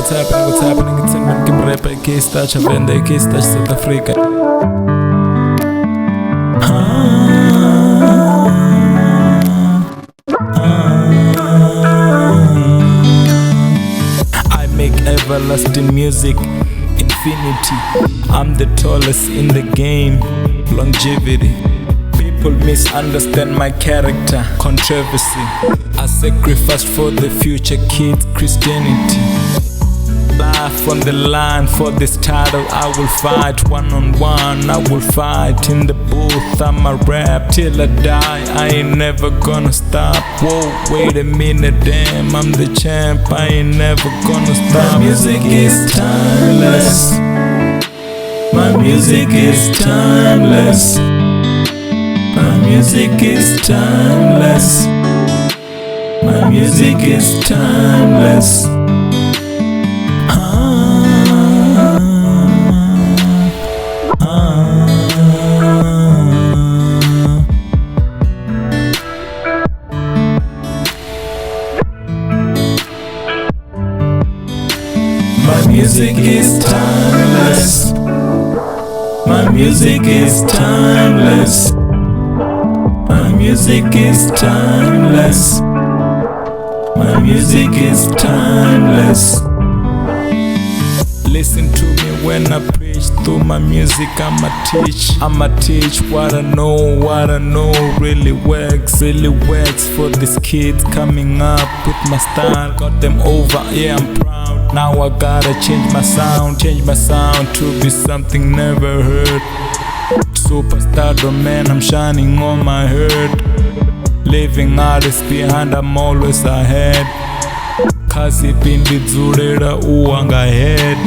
What's happening? It's in Kim Rap, Tsha Venda, South Africa. I make everlasting music, infinity. I'm the tallest in the game, longevity. People misunderstand my character, controversy. I sacrificed for the future kids, Christianity. Life on the line for this title. I will fight one-on-one, I will fight in the booth. I'ma rap till I die, I ain't never gonna stop. Whoa, wait a minute, damn, I'm the champ, I ain't never gonna stop. My music is timeless. My music is timeless. My music is timeless. My music is timeless. My music is timeless. My music is timeless. My music is timeless. My music is timeless. Listen to me when I preach. Through my music I'ma teach what I know really works for these kids coming up with my style. Got them over, yeah, I'm proud. Now I gotta change my sound to be something never heard. Superstar, man, I'm shining on my herd. Leaving artists behind, I'm always ahead. Kazi pindi dzurera uwanga head.